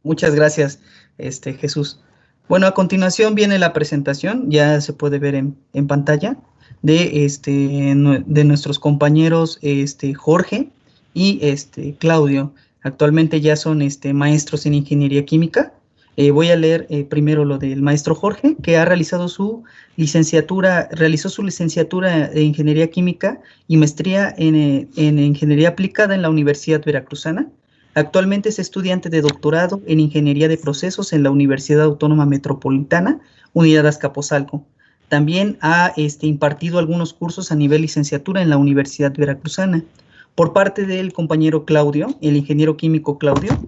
Muchas gracias, Jesús. Bueno, a continuación viene la presentación, ya se puede ver en pantalla, de nuestros compañeros Jorge y Claudio. Actualmente ya son maestros en ingeniería química. Voy a leer primero lo del maestro Jorge, que realizó su licenciatura de ingeniería química y maestría en ingeniería aplicada en la Universidad Veracruzana. Actualmente es estudiante de doctorado en Ingeniería de Procesos en la Universidad Autónoma Metropolitana, Unidad Azcapotzalco. También ha impartido algunos cursos a nivel licenciatura en la Universidad Veracruzana. Por parte del compañero Claudio, el ingeniero químico Claudio,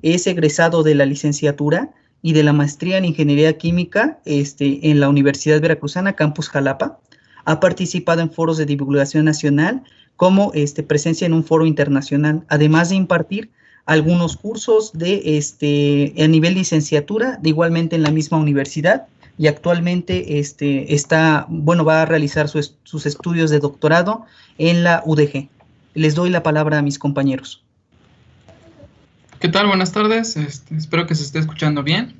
es egresado de la licenciatura y de la maestría en Ingeniería Química en la Universidad Veracruzana, Campus Jalapa. Ha participado en foros de divulgación nacional como presencia en un foro internacional, además de impartir algunos cursos a nivel licenciatura, de igualmente en la misma universidad, y actualmente va a realizar sus estudios de doctorado en la UDG. Les doy la palabra a mis compañeros. ¿Qué tal? Buenas tardes. Espero que se esté escuchando bien.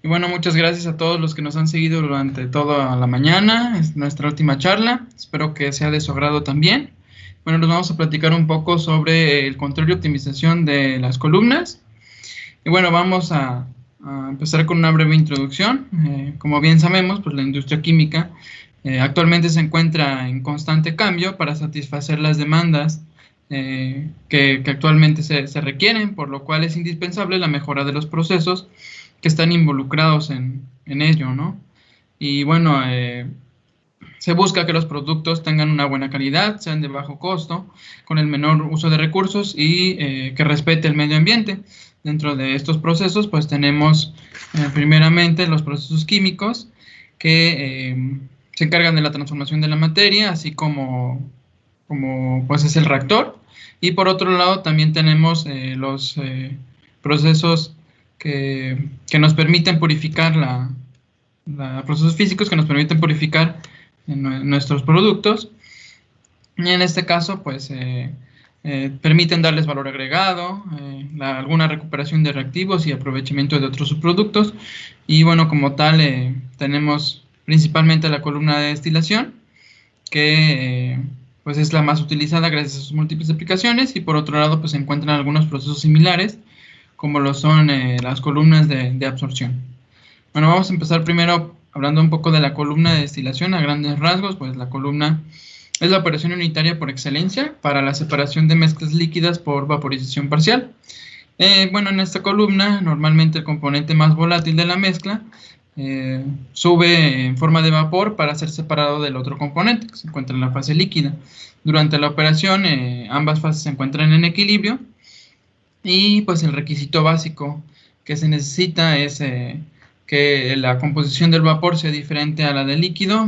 Y bueno, muchas gracias a todos los que nos han seguido durante toda la mañana. Es nuestra última charla. Espero que sea de su agrado también. Bueno, nos vamos a platicar un poco sobre el control y optimización de las columnas. Y bueno, vamos a empezar con una breve introducción. Como bien sabemos, pues la industria química actualmente se encuentra en constante cambio para satisfacer las demandas que actualmente se requieren, por lo cual es indispensable la mejora de los procesos que están involucrados en ello, ¿no? Y bueno, se busca que los productos tengan una buena calidad, sean de bajo costo, con el menor uso de recursos y que respete el medio ambiente. Dentro de estos procesos, pues tenemos primeramente los procesos químicos que se encargan de la transformación de la materia, así como pues es el reactor. Y por otro lado también tenemos los procesos que nos permiten purificar procesos físicos que nos permiten purificar nuestros productos. Y en este caso, pues, permiten darles valor agregado, alguna recuperación de reactivos y aprovechamiento de otros subproductos. Y bueno, como tal, tenemos principalmente la columna de destilación, que pues es la más utilizada gracias a sus múltiples aplicaciones, y por otro lado, pues se encuentran algunos procesos similares, como lo son las columnas de absorción. Bueno, vamos a empezar primero hablando un poco de la columna de destilación a grandes rasgos. Pues la columna es la operación unitaria por excelencia para la separación de mezclas líquidas por vaporización parcial. Bueno, en esta columna normalmente el componente más volátil de la mezcla sube en forma de vapor para ser separado del otro componente que se encuentra en la fase líquida. Durante la operación ambas fases se encuentran en equilibrio, y pues el requisito básico que se necesita es que la composición del vapor sea diferente a la del líquido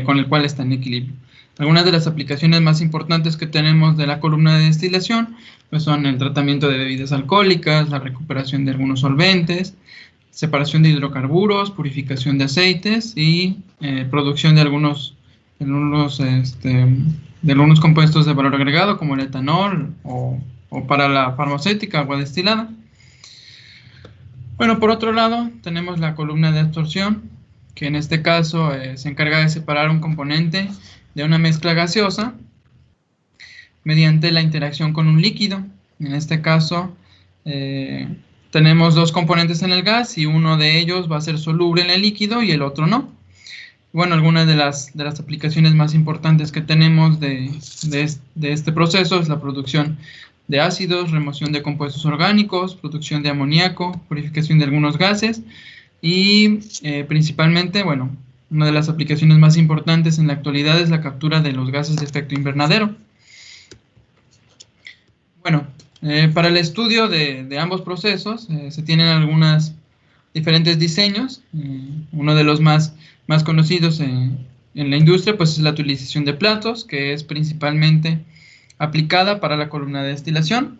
con el cual está en equilibrio. Algunas de las aplicaciones más importantes que tenemos de la columna de destilación pues son el tratamiento de bebidas alcohólicas, la recuperación de algunos solventes, separación de hidrocarburos, purificación de aceites y producción de algunos compuestos de valor agregado como el etanol o para la farmacéutica, agua destilada. Bueno, por otro lado, tenemos la columna de absorción, que en este caso se encarga de separar un componente de una mezcla gaseosa mediante la interacción con un líquido. En este caso, tenemos dos componentes en el gas y uno de ellos va a ser soluble en el líquido y el otro no. Bueno, algunas de las aplicaciones más importantes que tenemos de este proceso es la producción de ácidos, remoción de compuestos orgánicos, producción de amoníaco, purificación de algunos gases y principalmente, bueno, una de las aplicaciones más importantes en la actualidad es la captura de los gases de efecto invernadero. Bueno, para el estudio de ambos procesos se tienen algunos diferentes diseños. Uno de los más conocidos en la industria pues es la utilización de platos, que es principalmente aplicada para la columna de destilación.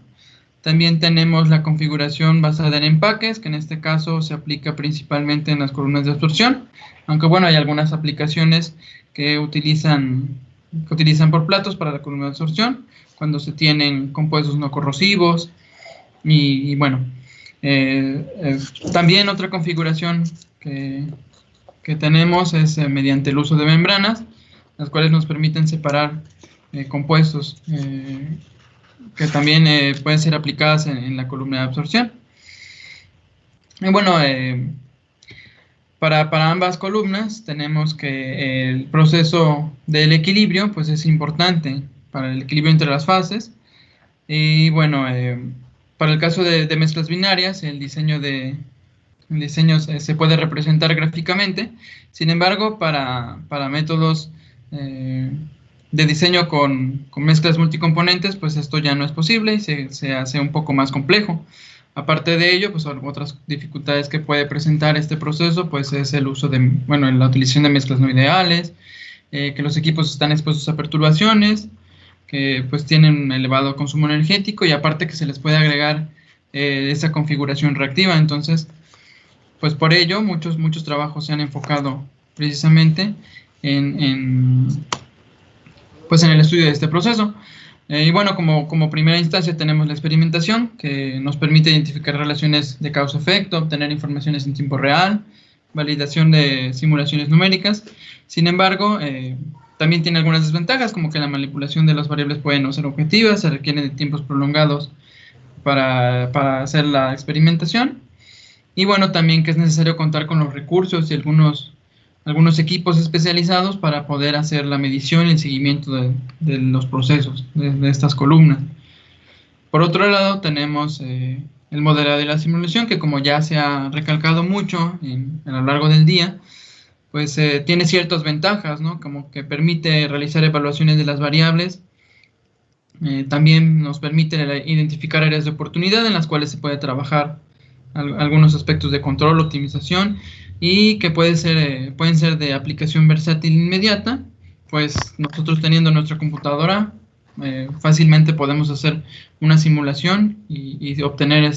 También tenemos la configuración basada en empaques, que en este caso se aplica principalmente en las columnas de absorción, aunque bueno, hay algunas aplicaciones que utilizan por platos para la columna de absorción, cuando se tienen compuestos no corrosivos. Y bueno, También otra configuración que tenemos es mediante el uso de membranas, las cuales nos permiten separar compuestos que también pueden ser aplicadas en la columna de absorción. Y bueno, para ambas columnas tenemos que el proceso del equilibrio pues es importante para el equilibrio entre las fases. Y bueno, para el caso de mezclas binarias, el diseño se puede representar gráficamente. Sin embargo, para métodos de diseño con mezclas multicomponentes, pues esto ya no es posible y se hace un poco más complejo. Aparte de ello, pues otras dificultades que puede presentar este proceso, pues es el uso de, bueno, la utilización de mezclas no ideales, que los equipos están expuestos a perturbaciones, que pues tienen un elevado consumo energético y aparte que se les puede agregar esa configuración reactiva. Entonces, pues por ello muchos trabajos se han enfocado precisamente pues en el estudio de este proceso. Y bueno, como primera instancia tenemos la experimentación, que nos permite identificar relaciones de causa-efecto, obtener informaciones en tiempo real, validación de simulaciones numéricas. Sin embargo, también tiene algunas desventajas, como que la manipulación de las variables puede no ser objetiva, se requieren de tiempos prolongados para hacer la experimentación. Y bueno, también que es necesario contar con los recursos y algunos equipos especializados para poder hacer la medición y el seguimiento de los procesos de estas columnas. Por otro lado, tenemos el modelado y la simulación, que como ya se ha recalcado mucho a lo largo del día, pues tiene ciertas ventajas, ¿no? Como que permite realizar evaluaciones de las variables, también nos permite identificar áreas de oportunidad en las cuales se puede trabajar algunos aspectos de control, optimización, y que pueden ser de aplicación versátil inmediata. Pues nosotros teniendo nuestra computadora fácilmente podemos hacer una simulación y obtener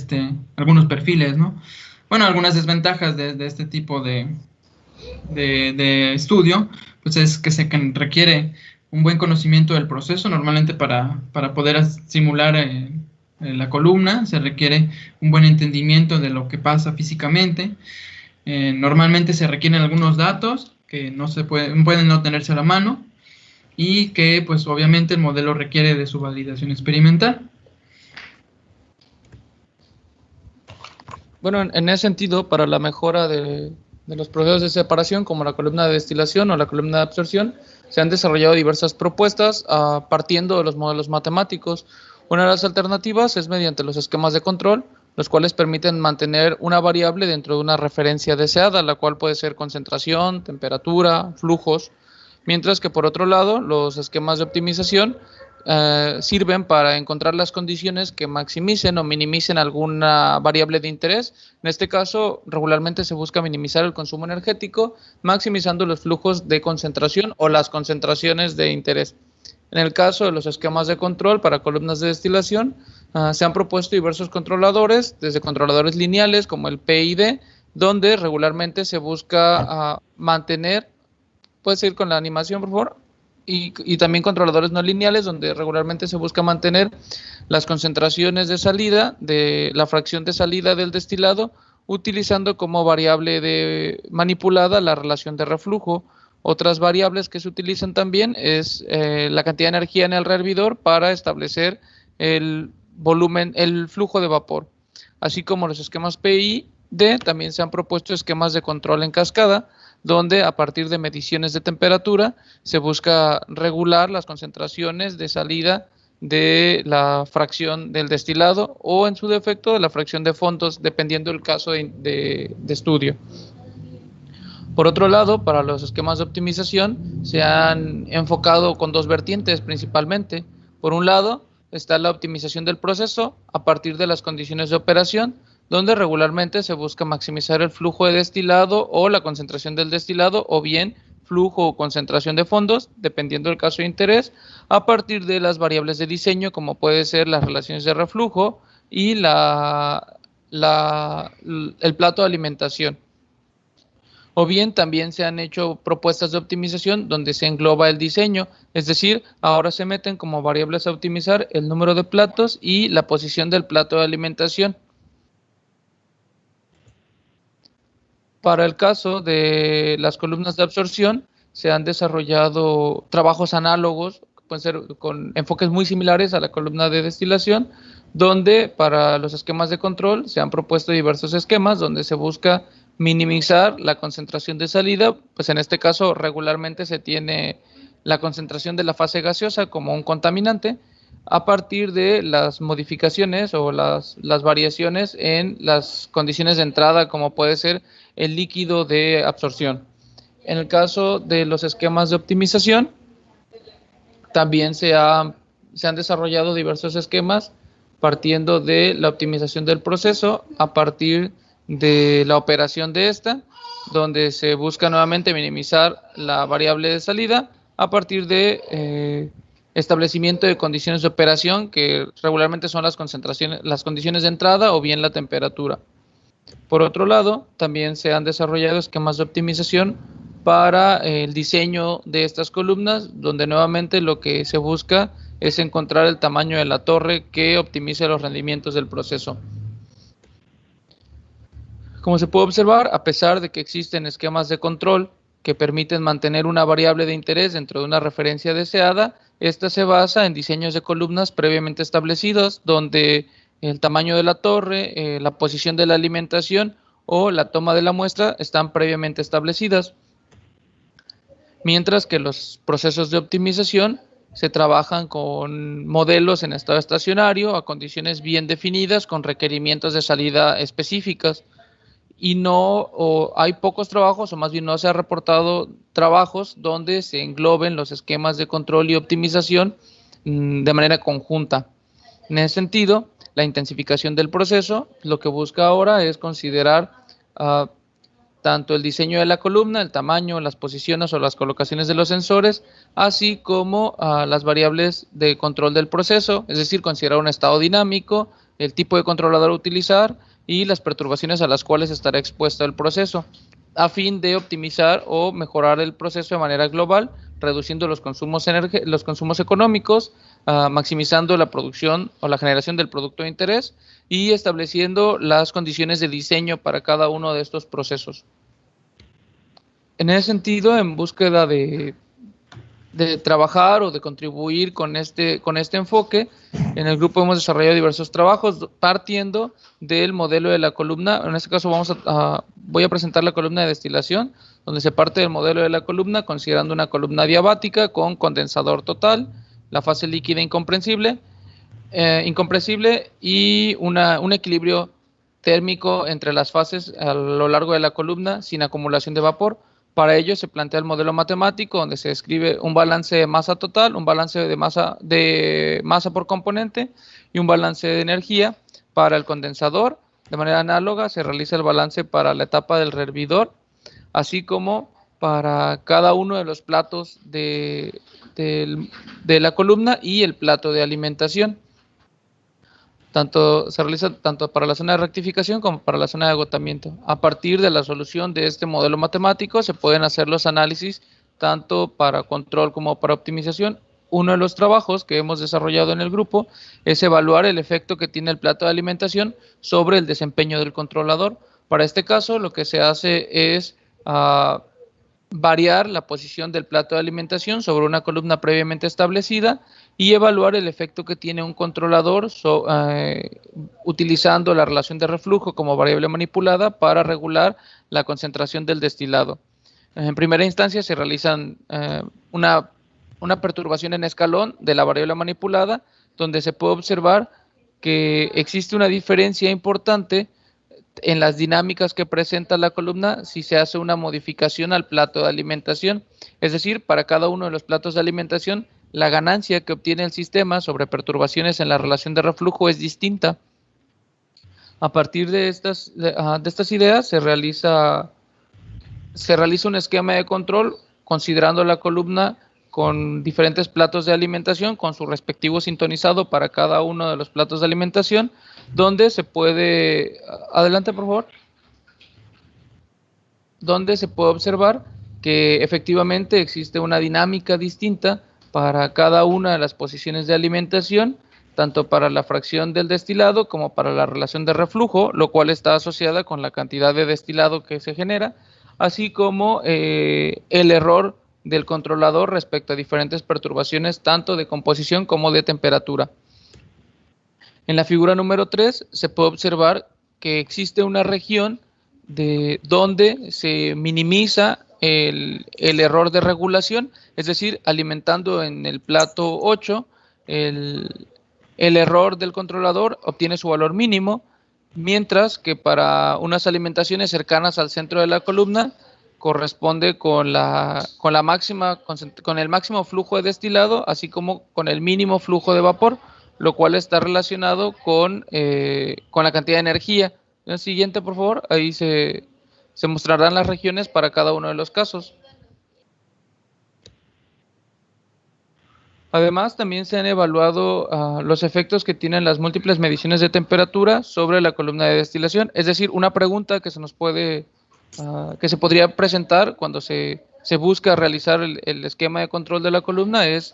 algunos perfiles, ¿no? Bueno, algunas desventajas de este tipo de estudio pues es que se requiere un buen conocimiento del proceso. Normalmente para poder simular la columna se requiere un buen entendimiento de lo que pasa físicamente. Normalmente se requieren algunos datos que pueden no tenerse a la mano y que pues obviamente el modelo requiere de su validación experimental. Bueno, en ese sentido, para la mejora de los procesos de separación, como la columna de destilación o la columna de absorción, se han desarrollado diversas propuestas partiendo de los modelos matemáticos. Una de las alternativas es mediante los esquemas de control, los cuales permiten mantener una variable dentro de una referencia deseada, la cual puede ser concentración, temperatura, flujos, mientras que por otro lado los esquemas de optimización sirven para encontrar las condiciones que maximicen o minimicen alguna variable de interés. En este caso, regularmente se busca minimizar el consumo energético, maximizando los flujos de concentración o las concentraciones de interés. En el caso de los esquemas de control para columnas de destilación, se han propuesto diversos controladores, desde controladores lineales como el PID, donde regularmente se busca mantener, puedes ir con la animación por favor, y también controladores no lineales, donde regularmente se busca mantener las concentraciones de salida, de la fracción de salida del destilado, utilizando como variable manipulada la relación de reflujo. Otras variables que se utilizan también es la cantidad de energía en el rehervidor para establecer el volumen, el flujo de vapor. Así como los esquemas PID, también se han propuesto esquemas de control en cascada, donde a partir de mediciones de temperatura se busca regular las concentraciones de salida de la fracción del destilado o en su defecto de la fracción de fondos, dependiendo del caso de estudio. Por otro lado, para los esquemas de optimización se han enfocado con dos vertientes principalmente. Por un lado está la optimización del proceso a partir de las condiciones de operación, donde regularmente se busca maximizar el flujo de destilado o la concentración del destilado, o bien flujo o concentración de fondos, dependiendo del caso de interés, a partir de las variables de diseño, como puede ser las relaciones de reflujo y el plato de alimentación. O bien también se han hecho propuestas de optimización donde se engloba el diseño, es decir, ahora se meten como variables a optimizar el número de platos y la posición del plato de alimentación. Para el caso de las columnas de absorción, se han desarrollado trabajos análogos, que pueden ser con enfoques muy similares a la columna de destilación, donde para los esquemas de control se han propuesto diversos esquemas donde se busca minimizar la concentración de salida, pues en este caso regularmente se tiene la concentración de la fase gaseosa como un contaminante, a partir de las modificaciones o las variaciones en las condiciones de entrada, como puede ser el líquido de absorción. En el caso de los esquemas de optimización, también se han desarrollado diversos esquemas partiendo de la optimización del proceso a partir de la operación de esta, donde se busca nuevamente minimizar la variable de salida a partir de establecimiento de condiciones de operación que regularmente son las concentraciones, las condiciones de entrada o bien la temperatura. Por otro lado, también se han desarrollado esquemas de optimización para el diseño de estas columnas, donde nuevamente lo que se busca es encontrar el tamaño de la torre que optimice los rendimientos del proceso. Como se puede observar, a pesar de que existen esquemas de control que permiten mantener una variable de interés dentro de una referencia deseada, esta se basa en diseños de columnas previamente establecidos, donde el tamaño de la torre, la posición de la alimentación o la toma de la muestra están previamente establecidas. Mientras que los procesos de optimización se trabajan con modelos en estado estacionario a condiciones bien definidas con requerimientos de salida específicas. Y hay pocos trabajos, o más bien no se ha reportado trabajos donde se engloben los esquemas de control y optimización de manera conjunta. En ese sentido, la intensificación del proceso lo que busca ahora es considerar tanto el diseño de la columna, el tamaño, las posiciones o las colocaciones de los sensores, así como las variables de control del proceso, es decir, considerar un estado dinámico, el tipo de controlador a utilizar y las perturbaciones a las cuales estará expuesto el proceso, a fin de optimizar o mejorar el proceso de manera global, reduciendo los consumos económicos, maximizando la producción o la generación del producto de interés y estableciendo las condiciones de diseño para cada uno de estos procesos. En ese sentido, en búsqueda de trabajar o de contribuir con este enfoque, en el grupo hemos desarrollado diversos trabajos partiendo del modelo de la columna. En este caso voy a presentar la columna de destilación, donde se parte del modelo de la columna considerando una columna diabática con condensador total, la fase líquida incompresible y un equilibrio térmico entre las fases a lo largo de la columna sin acumulación de vapor. Para ello se plantea el modelo matemático donde se describe un balance de masa total, un balance de masa por componente y un balance de energía para el condensador. De manera análoga se realiza el balance para la etapa del rehervidor, así como para cada uno de los platos de la columna y el plato de alimentación. Se realiza tanto para la zona de rectificación como para la zona de agotamiento. A partir de la solución de este modelo matemático se pueden hacer los análisis tanto para control como para optimización. Uno de los trabajos que hemos desarrollado en el grupo es evaluar el efecto que tiene el plato de alimentación sobre el desempeño del controlador. Para este caso, lo que se hace es variar la posición del plato de alimentación sobre una columna previamente establecida y evaluar el efecto que tiene un controlador utilizando la relación de reflujo como variable manipulada para regular la concentración del destilado. En primera instancia se realizan una perturbación en escalón de la variable manipulada, donde se puede observar que existe una diferencia importante en las dinámicas que presenta la columna si se hace una modificación al plato de alimentación. Es decir, para cada uno de los platos de alimentación, la ganancia que obtiene el sistema sobre perturbaciones en la relación de reflujo es distinta. A partir de estas ideas se realiza un esquema de control considerando la columna con diferentes platos de alimentación con su respectivo sintonizado para cada uno de los platos de alimentación, donde se puede, adelante por favor, donde se puede observar que efectivamente existe una dinámica distinta para cada una de las posiciones de alimentación, tanto para la fracción del destilado como para la relación de reflujo, lo cual está asociada con la cantidad de destilado que se genera, así como el error del controlador respecto a diferentes perturbaciones, tanto de composición como de temperatura. En la figura número 3 se puede observar que existe una región donde se minimiza el error de regulación, es decir, alimentando en el plato 8, el error del controlador obtiene su valor mínimo, mientras que para unas alimentaciones cercanas al centro de la columna corresponde con el máximo flujo de destilado, así como con el mínimo flujo de vapor, lo cual está relacionado con la cantidad de energía. El siguiente, por favor, ahí se mostrarán las regiones para cada uno de los casos. Además, también se han evaluado los efectos que tienen las múltiples mediciones de temperatura sobre la columna de destilación. Es decir, una pregunta que que se podría presentar cuando se busca realizar el esquema de control de la columna es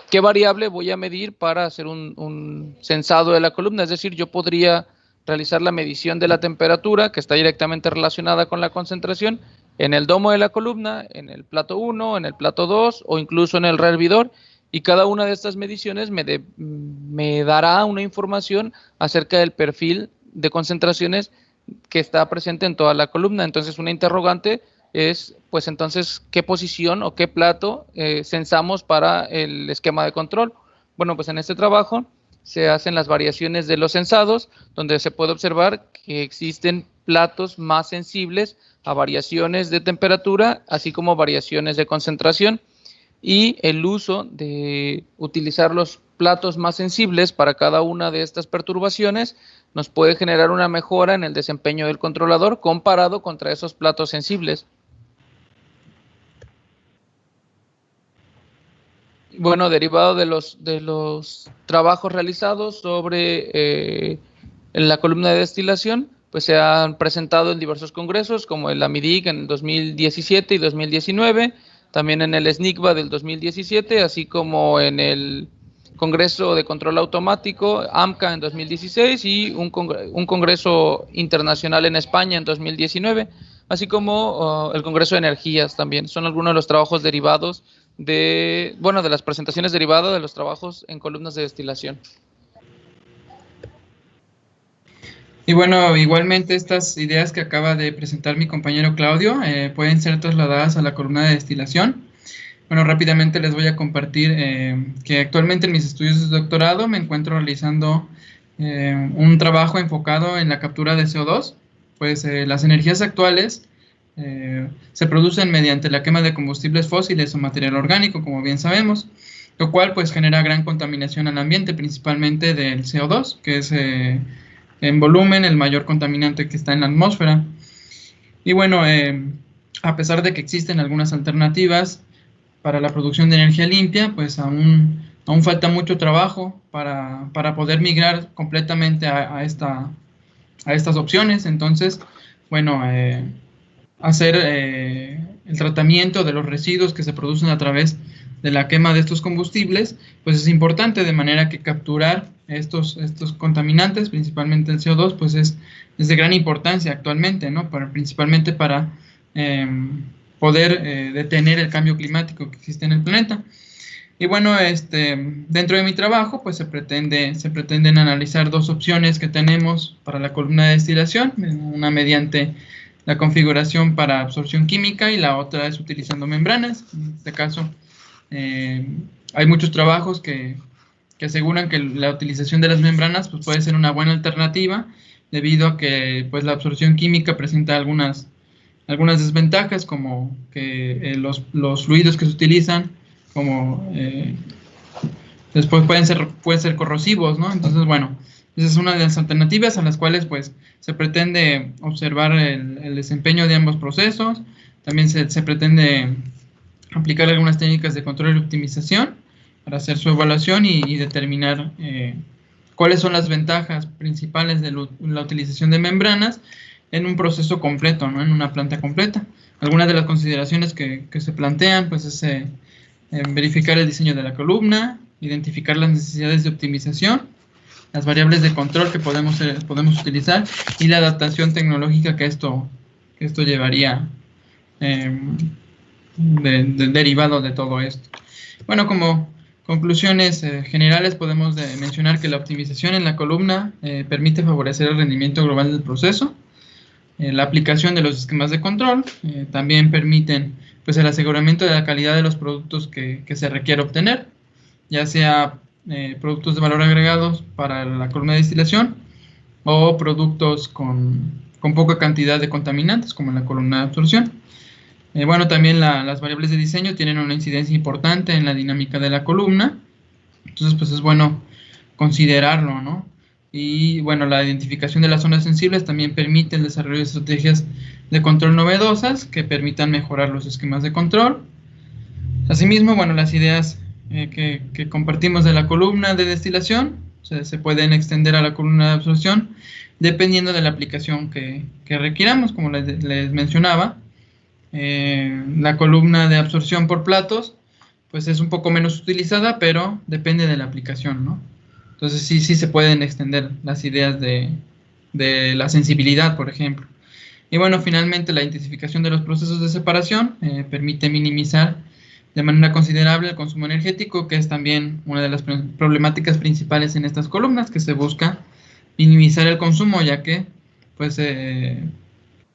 ¿qué variable voy a medir para hacer un censado de la columna? Es decir, yo podría realizar la medición de la temperatura, que está directamente relacionada con la concentración, en el domo de la columna, en el plato 1, en el plato 2 o incluso en el rehervidor, y cada una de estas mediciones me dará una información acerca del perfil de concentraciones que está presente en toda la columna. Entonces, una interrogante es, pues entonces, ¿qué posición o qué plato censamos para el esquema de control? Bueno, pues en este trabajo se hacen las variaciones de los censados, donde se puede observar que existen platos más sensibles a variaciones de temperatura, así como variaciones de concentración, y el uso de utilizar los platos más sensibles para cada una de estas perturbaciones nos puede generar una mejora en el desempeño del controlador comparado contra esos platos sensibles. Bueno, derivado de los trabajos realizados sobre en la columna de destilación, pues se han presentado en diversos congresos, como el AMIDIC en el 2017 y 2019, también en el SNICVA del 2017, así como en el Congreso de Control Automático, AMCA, en 2016, y un congreso internacional en España en 2019, así como el Congreso de Energías también. Son algunos de los trabajos derivados de las presentaciones derivadas de los trabajos en columnas de destilación. Y bueno, igualmente estas ideas que acaba de presentar mi compañero Claudio pueden ser trasladadas a la columna de destilación. Bueno, rápidamente les voy a compartir que actualmente en mis estudios de doctorado me encuentro realizando un trabajo enfocado en la captura de CO2. Pues las energías actuales se producen mediante la quema de combustibles fósiles o material orgánico, como bien sabemos, lo cual pues genera gran contaminación al ambiente, principalmente del CO2, que es en volumen el mayor contaminante que está en la atmósfera. Y bueno, a pesar de que existen algunas alternativas para la producción de energía limpia, pues aún falta mucho trabajo para poder migrar completamente a estas opciones. Entonces, bueno, hacer el tratamiento de los residuos que se producen a través de la quema de estos combustibles, pues es importante, de manera que capturar estos contaminantes, principalmente el CO2, pues es de gran importancia actualmente, ¿no? Principalmente para poder detener el cambio climático que existe en el planeta. Y bueno, dentro de mi trabajo, pues se pretenden analizar dos opciones que tenemos para la columna de destilación, una mediante la configuración para absorción química y la otra es utilizando membranas. En este caso, hay muchos trabajos que aseguran que la utilización de las membranas pues, puede ser una buena alternativa, debido a que pues, la absorción química presenta algunas desventajas, como que los fluidos que se utilizan como después pueden ser corrosivos, ¿no? Entonces, bueno, esa es una de las alternativas a las cuales pues se pretende observar el desempeño de ambos procesos. También se pretende aplicar algunas técnicas de control y optimización para hacer su evaluación y determinar cuáles son las ventajas principales de la utilización de membranas en un proceso completo, ¿no? En una planta completa. Algunas de las consideraciones que se plantean pues es verificar el diseño de la columna, identificar las necesidades de optimización, las variables de control que podemos utilizar y la adaptación tecnológica que esto llevaría derivado de todo esto. Bueno, como conclusiones generales podemos mencionar que la optimización en la columna permite favorecer el rendimiento global del proceso. La aplicación de los esquemas de control también permiten pues, el aseguramiento de la calidad de los productos que se requiere obtener, ya sea productos de valor agregado para la columna de destilación o productos con poca cantidad de contaminantes como en la columna de absorción. Bueno, también las variables de diseño tienen una incidencia importante en la dinámica de la columna, entonces pues es bueno considerarlo, ¿no? Y bueno, la identificación de las zonas sensibles también permite el desarrollo de estrategias de control novedosas que permitan mejorar los esquemas de control. Asimismo, bueno, las ideas que compartimos de la columna de destilación se pueden extender a la columna de absorción dependiendo de la aplicación que requiramos, como les mencionaba. La columna de absorción por platos pues es un poco menos utilizada, pero depende de la aplicación, ¿no? Entonces sí se pueden extender las ideas de la sensibilidad, por ejemplo. Y bueno, finalmente la identificación de los procesos de separación permite minimizar de manera considerable el consumo energético, que es también una de las problemáticas principales en estas columnas, que se busca minimizar el consumo, ya que pues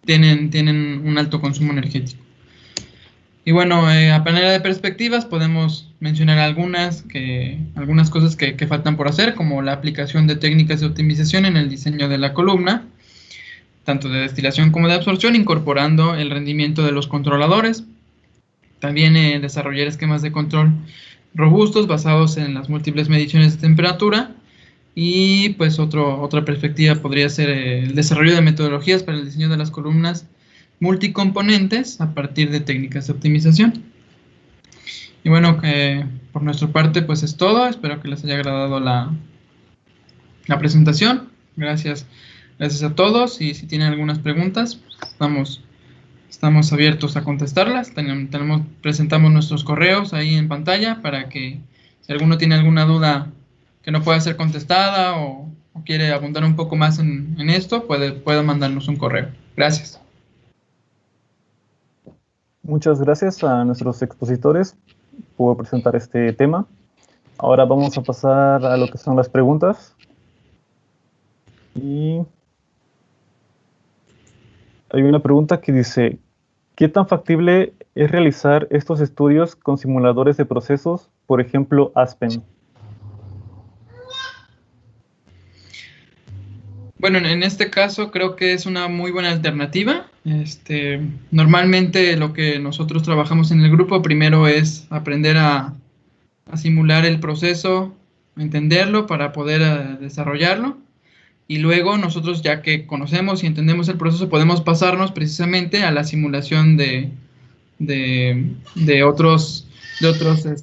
tienen un alto consumo energético. Y bueno, a manera de perspectivas podemos mencionar algunas cosas que faltan por hacer, como la aplicación de técnicas de optimización en el diseño de la columna, tanto de destilación como de absorción, incorporando el rendimiento de los controladores. También desarrollar esquemas de control robustos basados en las múltiples mediciones de temperatura. Y pues otra perspectiva podría ser el desarrollo de metodologías para el diseño de las columnas multicomponentes a partir de técnicas de optimización. Y bueno, por nuestra parte pues es todo. Espero que les haya agradado la presentación. Gracias a todos, y si tienen algunas preguntas estamos abiertos a contestarlas. Presentamos nuestros correos ahí en pantalla para que si alguno tiene alguna duda que no pueda ser contestada o quiere abundar un poco más en esto, puede mandarnos un correo. Gracias. Muchas gracias a nuestros expositores por presentar este tema. Ahora vamos a pasar a lo que son las preguntas. Y hay una pregunta que dice: ¿qué tan factible es realizar estos estudios con simuladores de procesos, por ejemplo, Aspen? Bueno, en este caso creo que es una muy buena alternativa. Normalmente lo que nosotros trabajamos en el grupo primero es aprender a simular el proceso, entenderlo para poder desarrollarlo. Y luego nosotros, ya que conocemos y entendemos el proceso, podemos pasarnos precisamente a la simulación de otros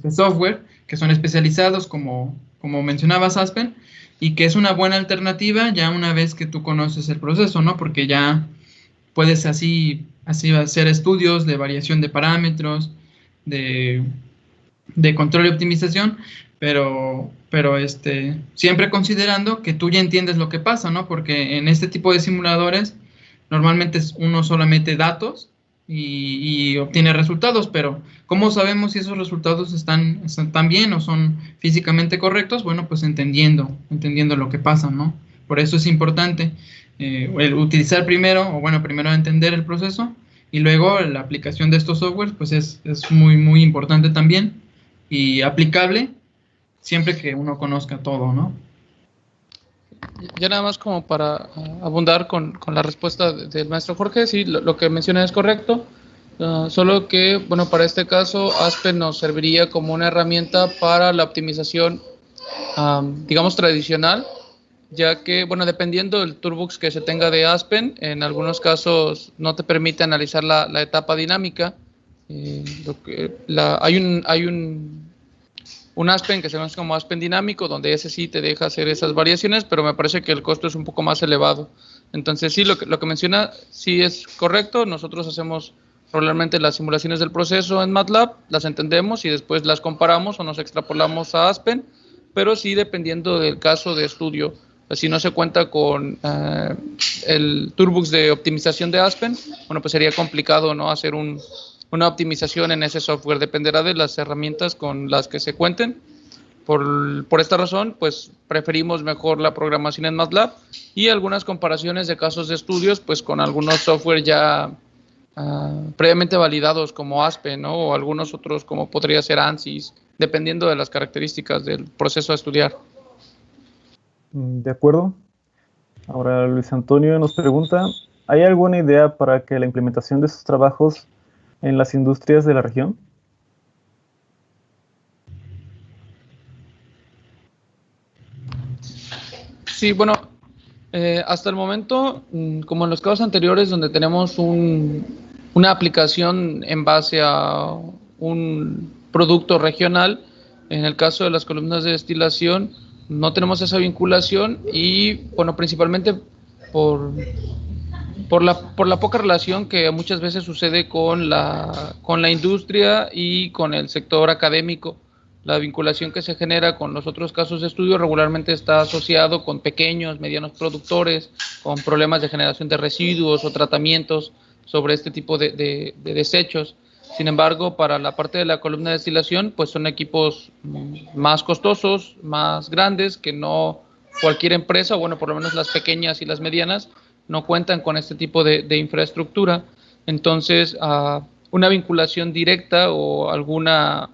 software que son especializados, como mencionabas, Aspen, y que es una buena alternativa ya una vez que tú conoces el proceso, ¿no? Porque ya puedes así hacer estudios de variación de parámetros, de control y optimización, pero siempre considerando que tú ya entiendes lo que pasa, ¿no? Porque en este tipo de simuladores normalmente uno solo mete datos y obtiene resultados, pero ¿cómo sabemos si esos resultados están bien o son físicamente correctos? Bueno, pues entendiendo lo que pasa, ¿no? Por eso es importante el utilizar primero entender el proceso, y luego la aplicación de estos softwares, pues es muy, muy importante también y aplicable siempre que uno conozca todo, ¿no? Ya nada más como para abundar con la respuesta del maestro Jorge, sí, lo que menciona es correcto, solo que, bueno, para este caso Aspen nos serviría como una herramienta para la optimización, digamos, tradicional, ya que, bueno, dependiendo del toolbox que se tenga de Aspen, en algunos casos no te permite analizar la etapa dinámica. Hay un Aspen que se conoce como Aspen dinámico, donde ese sí te deja hacer esas variaciones, pero me parece que el costo es un poco más elevado. Entonces sí, lo que menciona sí es correcto. Nosotros hacemos Regularmente las simulaciones del proceso en MATLAB las entendemos y después las comparamos o nos extrapolamos a Aspen, pero sí dependiendo del caso de estudio. Si no se cuenta con el toolbox de optimización de Aspen, bueno, pues sería complicado, ¿no?, hacer una optimización en ese software. Dependerá de las herramientas con las que se cuenten. Por esta razón, pues preferimos mejor la programación en MATLAB y algunas comparaciones de casos de estudios, pues con algunos software ya previamente validados como Aspen, ¿no?, o algunos otros como podría ser ANSYS, dependiendo de las características del proceso a estudiar. De acuerdo. Ahora Luis Antonio nos pregunta, ¿hay alguna idea para que la implementación de estos trabajos en las industrias de la región? Sí, bueno, hasta el momento, como en los casos anteriores donde tenemos una aplicación en base a un producto regional, en el caso de las columnas de destilación, no tenemos esa vinculación y, bueno, principalmente por la poca relación que muchas veces sucede con la industria y con el sector académico. La vinculación que se genera con los otros casos de estudio regularmente está asociado con pequeños, medianos productores, con problemas de generación de residuos o tratamientos sobre este tipo de desechos. Sin embargo, para la parte de la columna de destilación, pues son equipos más costosos, más grandes, que no cualquier empresa, bueno, por lo menos las pequeñas y las medianas, no cuentan con este tipo de infraestructura. Entonces, una vinculación directa o alguna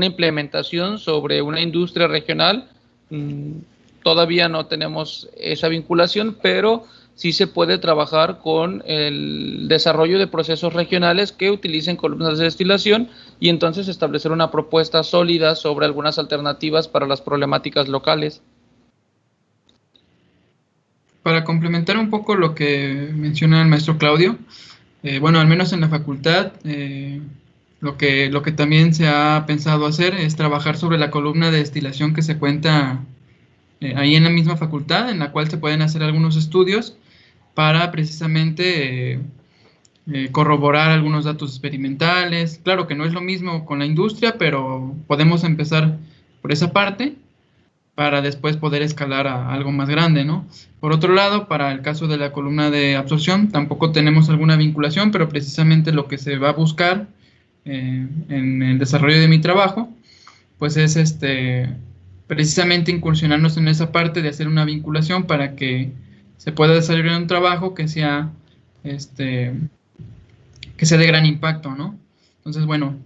implementación sobre una industria regional, todavía no tenemos esa vinculación, pero sí se puede trabajar con el desarrollo de procesos regionales que utilicen columnas de destilación y entonces establecer una propuesta sólida sobre algunas alternativas para las problemáticas locales. Para complementar un poco lo que menciona el maestro Claudio, bueno, al menos en la facultad, lo que también se ha pensado hacer es trabajar sobre la columna de destilación que se cuenta ahí en la misma facultad, en la cual se pueden hacer algunos estudios para precisamente corroborar algunos datos experimentales. Claro que no es lo mismo con la industria, pero podemos empezar por esa parte para después poder escalar a algo más grande, ¿no? Por otro lado, para el caso de la columna de absorción, tampoco tenemos alguna vinculación, pero precisamente lo que se va a buscar en el desarrollo de mi trabajo, pues es precisamente incursionarnos en esa parte de hacer una vinculación para que se pueda desarrollar un trabajo que sea de gran impacto, ¿no? Entonces, bueno,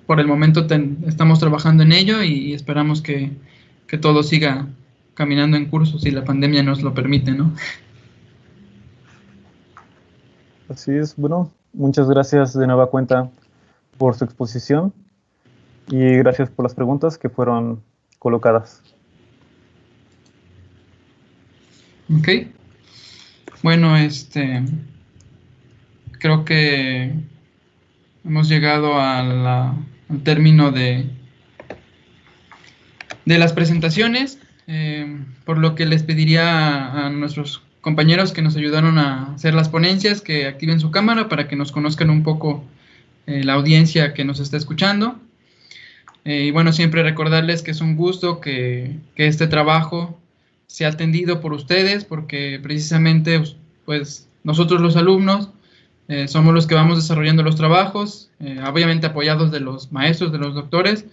por el momento estamos trabajando en ello y esperamos que todo siga caminando en curso si la pandemia nos lo permite, ¿no? Así es. Bueno, muchas gracias de nueva cuenta por su exposición y gracias por las preguntas que fueron colocadas. Ok. Bueno, creo que hemos llegado al término de las presentaciones, por lo que les pediría a nuestros compañeros que nos ayudaron a hacer las ponencias que activen su cámara para que nos conozcan un poco la audiencia que nos está escuchando. Y bueno, siempre recordarles que es un gusto que este trabajo sea atendido por ustedes, porque precisamente pues nosotros los alumnos somos los que vamos desarrollando los trabajos, obviamente apoyados de los maestros, de los doctores,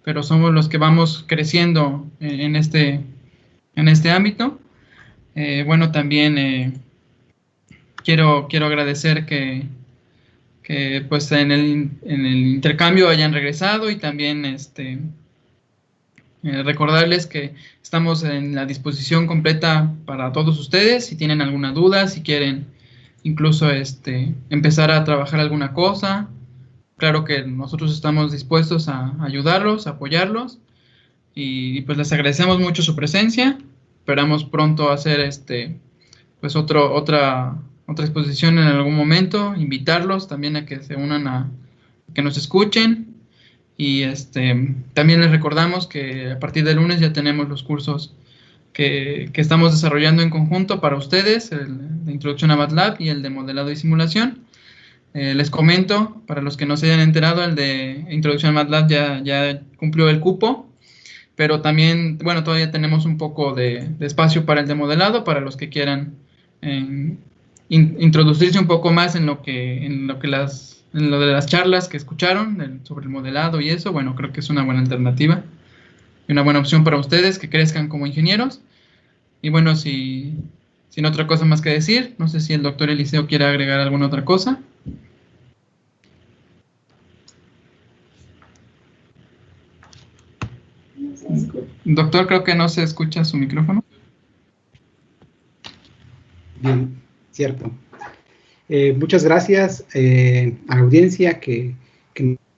pero somos los que vamos creciendo en este ámbito. Bueno, también quiero agradecer que pues en el intercambio hayan regresado y también recordarles que estamos en la disposición completa para todos ustedes. Si tienen alguna duda, si quieren incluso empezar a trabajar alguna cosa, claro que nosotros estamos dispuestos a ayudarlos, a apoyarlos y pues les agradecemos mucho su presencia. Esperamos pronto hacer pues otra exposición en algún momento, invitarlos también a que se unan a que nos escuchen y también les recordamos que a partir del lunes ya tenemos los cursos que estamos desarrollando en conjunto para ustedes, el de Introducción a MATLAB y el de Modelado y Simulación. Les comento, para los que no se hayan enterado, el de Introducción a MATLAB ya cumplió el cupo, pero también, bueno, todavía tenemos un poco de espacio para el de modelado, para los que quieran introducirse un poco más en lo de las charlas que escucharon sobre el modelado y eso. Bueno, creo que es una buena alternativa y una buena opción para ustedes que crezcan como ingenieros. Y bueno, sin otra cosa más que decir, no sé si el doctor Eliseo quiere agregar alguna otra cosa. Doctor, creo que no se escucha su micrófono. Bien, cierto. Muchas gracias a la audiencia que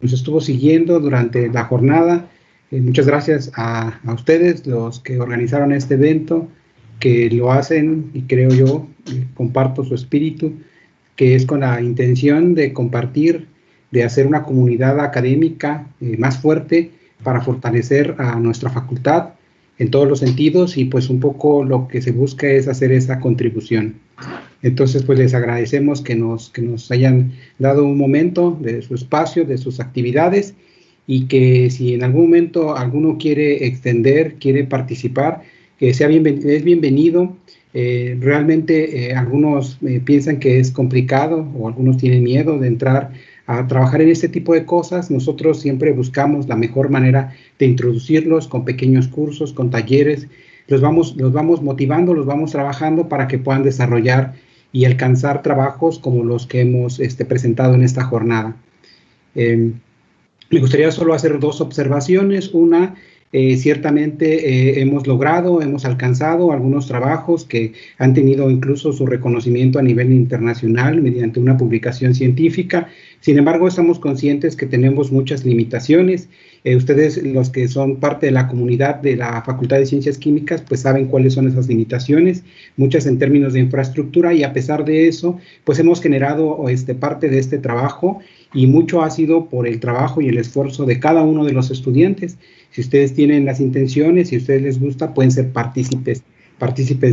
nos estuvo siguiendo durante la jornada. Muchas gracias a ustedes, los que organizaron este evento, que lo hacen, y creo yo, comparto su espíritu, que es con la intención de compartir, de hacer una comunidad académica más fuerte para fortalecer a nuestra facultad en todos los sentidos, y pues un poco lo que se busca es hacer esa contribución. Entonces, pues les agradecemos que nos hayan dado un momento de su espacio, de sus actividades, y que si en algún momento alguno quiere extender, quiere participar, que es bienvenido. Realmente algunos piensan que es complicado, o algunos tienen miedo de entrar a trabajar en este tipo de cosas. Nosotros siempre buscamos la mejor manera de introducirlos con pequeños cursos, con talleres. Los vamos motivando, los vamos trabajando para que puedan desarrollar y alcanzar trabajos como los que hemos presentado en esta jornada. Me gustaría solo hacer dos observaciones. Una, ciertamente hemos alcanzado algunos trabajos que han tenido incluso su reconocimiento a nivel internacional mediante una publicación científica. Sin embargo, estamos conscientes que tenemos muchas limitaciones. Ustedes, los que son parte de la comunidad de la Facultad de Ciencias Químicas, pues saben cuáles son esas limitaciones, muchas en términos de infraestructura, y a pesar de eso, pues hemos generado parte de este trabajo, y mucho ha sido por el trabajo y el esfuerzo de cada uno de los estudiantes. Si ustedes tienen las intenciones, si a ustedes les gusta, pueden ser partícipes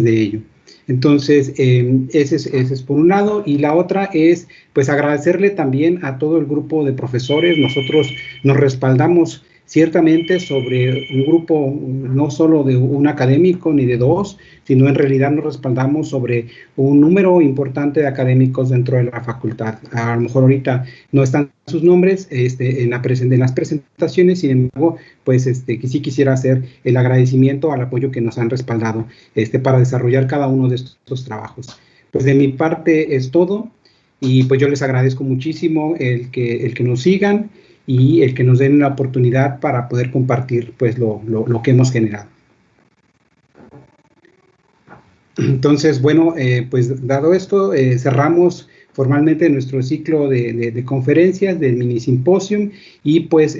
de ello. Entonces, ese es por un lado, y la otra es, pues, agradecerle también a todo el grupo de profesores. Nosotros nos respaldamos ciertamente sobre un grupo, no solo de un académico ni de dos, sino en realidad nos respaldamos sobre un número importante de académicos dentro de la facultad. A lo mejor ahorita no están sus nombres en las presentaciones, sin embargo, pues que sí quisiera hacer el agradecimiento al apoyo que nos han respaldado para desarrollar cada uno de estos trabajos. Pues de mi parte es todo, y pues yo les agradezco muchísimo el que nos sigan y el que nos den la oportunidad para poder compartir pues lo que hemos generado. Entonces, bueno, pues dado esto, cerramos formalmente nuestro ciclo de conferencias del mini simposium, y pues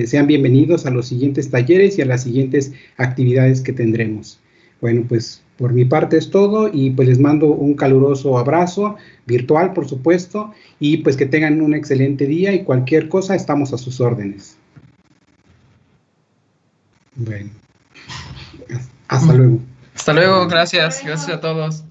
sean bienvenidos a los siguientes talleres y a las siguientes actividades que tendremos. Bueno, pues por mi parte es todo, y pues les mando un caluroso abrazo, virtual por supuesto, y pues que tengan un excelente día, y cualquier cosa estamos a sus órdenes. Bueno, hasta luego. Hasta luego, gracias a todos.